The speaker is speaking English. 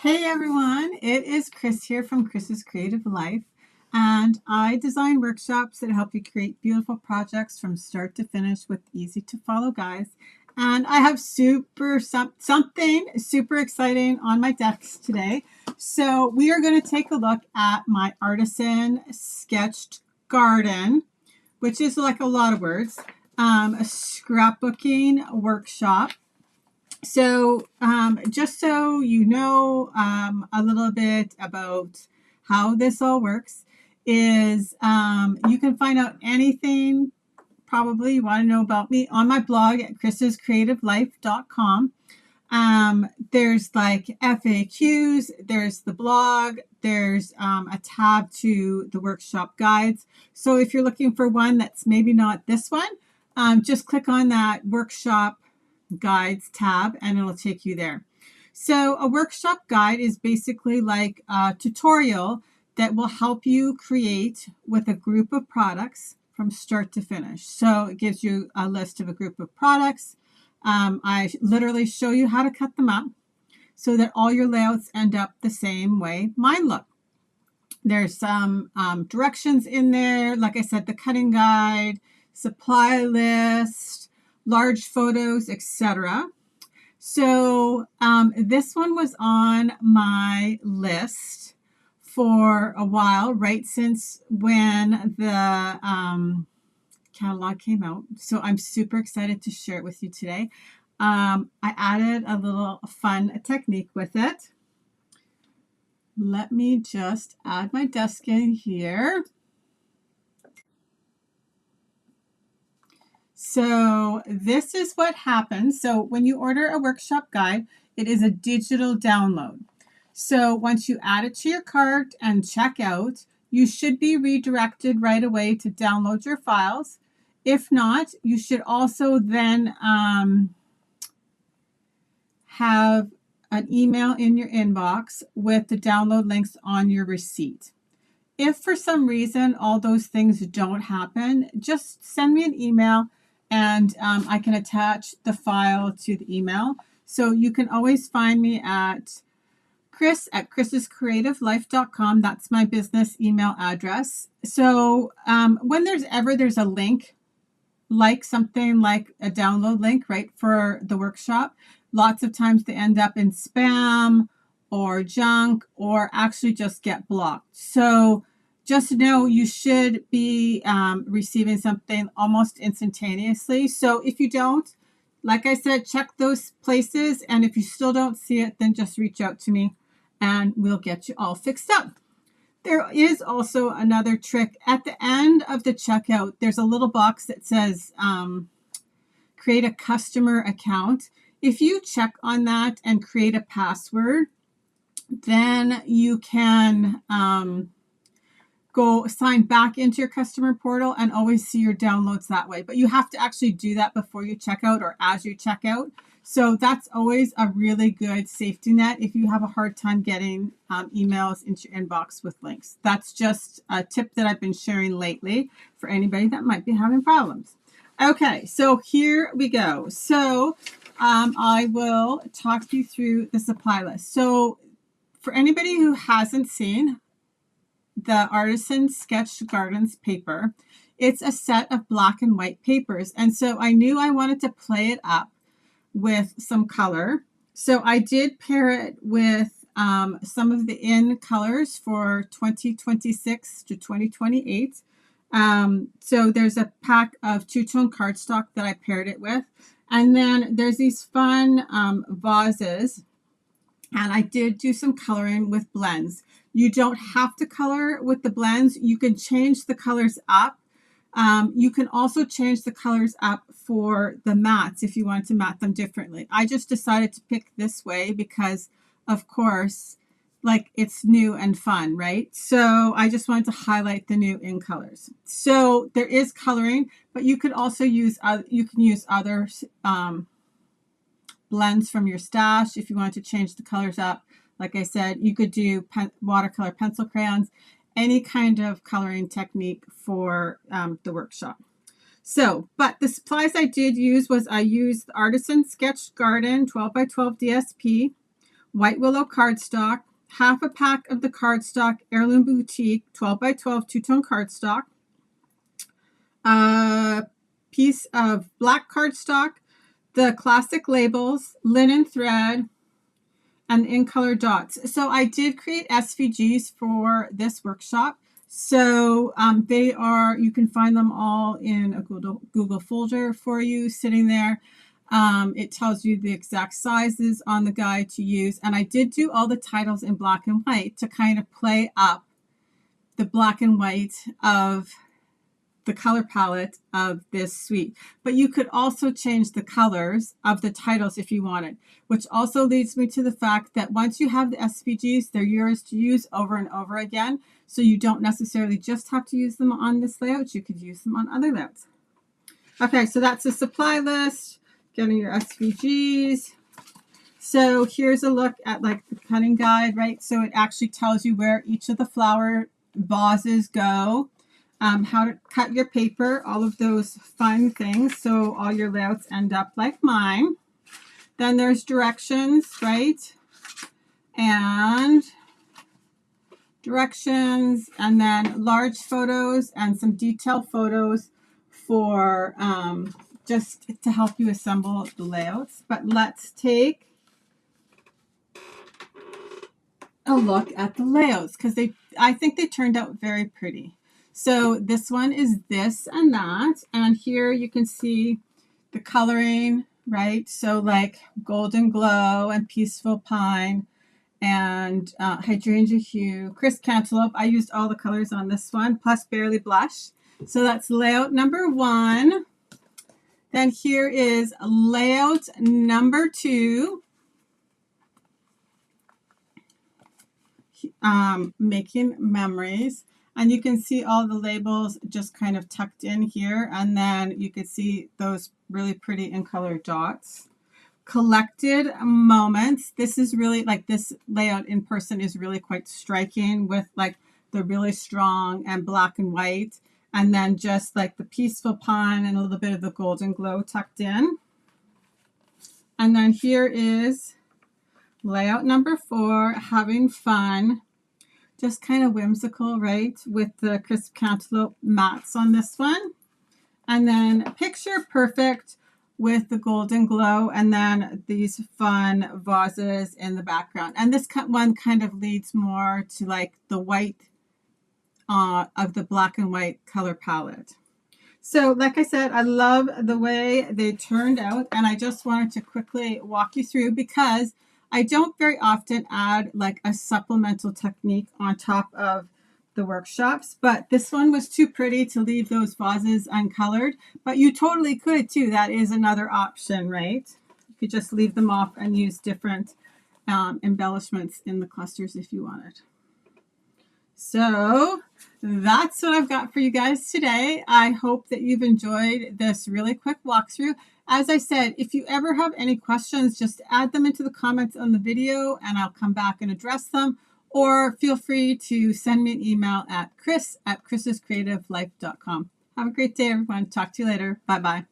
Hey everyone, it is Chris here from Chris's Creative Life, and I design workshops that help you create beautiful projects from start to finish with easy to follow guides. And I have something super exciting on my desk today. So we are going to take a look at my Artisan sketched garden, which is like a lot of words, a scrapbooking workshop. So just so you know a little bit about how this all works is you can find out anything probably you want to know about me on my blog at chrisscreativelife.com. There's like FAQs, there's the blog, there's a tab to the workshop guides. So if you're looking for one that's maybe not this one, just click on that workshop guides tab and it'll take you there. So a workshop guide is basically like a tutorial that will help you create with a group of products from start to finish. So it gives you a list of a group of products. I literally show you how to cut them up so that all your layouts end up the same way mine look. There's some directions in there. Like I said, the cutting guide, supply list, large photos, etc. So this one was on my list for a while, right since when the catalog came out. So I'm super excited to share it with you today. I added a little fun technique with it. Let me just add my desk in here. So this is what happens. So when you order a workshop guide, it is a digital download. So once you add it to your cart and check out, you should be redirected right away to download your files. If not, you should also then have an email in your inbox with the download links on your receipt. If for some reason all those things don't happen, just send me an email and I can attach the file to the email. So you can always find me at chris@chrisscreativelife.com. That's my business email address. So when there's a link, like something like a download link, right, for the workshop, lots of times they end up in spam or junk or actually just get blocked. So just know you should be receiving something almost instantaneously. So if you don't, like I said, check those places. And if you still don't see it, then just reach out to me and we'll get you all fixed up. There is also another trick. At the end of the checkout, there's a little box that says create a customer account. If you check on that and create a password, then you can go sign back into your customer portal and always see your downloads that way. But you have to actually do that before you check out or as you check out. So that's always a really good safety net if you have a hard time getting emails into your inbox with links. That's just a tip that I've been sharing lately for anybody that might be having problems. Okay, so here we go. So I will talk you through the supply list. So for anybody who hasn't seen the Artisan Sketched Gardens paper, it's a set of black and white papers. And so I knew I wanted to play it up with some color. So I did pair it with some of the in colors for 2026 to 2028. So there's a pack of two-tone cardstock that I paired it with. And then there's these fun vases. And I did do some coloring with blends. You don't have to color with the blends. You can change the colors up. You can also change the colors up for the mats if you wanted to mat them differently. I just decided to pick this way because, of course, like it's new and fun, right? So I just wanted to highlight the new in colors. So there is coloring, but you could also use other blends from your stash if you want to change the colors up. Like I said, you could do watercolor pencil crayons, any kind of coloring technique for the workshop. So, but the supplies I did use was I used the Artisan Sketched Garden 12 by 12 DSP, white willow cardstock, half a pack of the cardstock Heirloom Boutique 12 by 12 two-tone cardstock, a piece of black cardstock, the classic labels, linen thread, and in color dots. So I did create SVGs for this workshop. So you can find them all in a Google folder for you sitting there. It tells you the exact sizes on the guide to use. And I did do all the titles in black and white to kind of play up the black and white of the color palette of this suite. But you could also change the colors of the titles if you wanted, which also leads me to the fact that once you have the SVGs, they're yours to use over and over again. So you don't necessarily just have to use them on this layout. You could use them on other layouts. Okay, so that's a supply list, getting your SVGs. So here's a look at like the cutting guide, right? So it actually tells you where each of the flower vases go, how to cut your paper, all of those fun things. So all your layouts end up like mine. Then there's directions, right? And directions, and then large photos and some detail photos for just to help you assemble the layouts. But let's take a look at the layouts because I think they turned out very pretty. So this one is this and that, and here you can see the coloring, right? So like golden glow and peaceful pine and hydrangea hue, crisp cantaloupe. I used all the colors on this one, plus barely blush. So that's layout number 1. Then here is layout number 2. Making memories. And you can see all the labels just kind of tucked in here. And then you can see those really pretty in color dots. Collected moments. This is really like this layout in person is really quite striking with like the really strong and black and white. And then just like the peaceful pine and a little bit of the golden glow tucked in. And then here is layout number 4, having fun. Just kind of whimsical, right? With the crisp cantaloupe mats on this one. And then picture perfect with the golden glow and then these fun vases in the background. And this one kind of leads more to like the white of the black and white color palette. So like I said, I love the way they turned out, and I just wanted to quickly walk you through because I don't very often add like a supplemental technique on top of the workshops, but this one was too pretty to leave those vases uncolored, but you totally could too. That is another option, right? You could just leave them off and use different embellishments in the clusters if you wanted. So that's what I've got for you guys today. I hope that you've enjoyed this really quick walkthrough. As I said, if you ever have any questions, just add them into the comments on the video and I'll come back and address them. Or feel free to send me an email at chris@chrisscreativelife.com. Have a great day, everyone. Talk to you later. Bye-bye.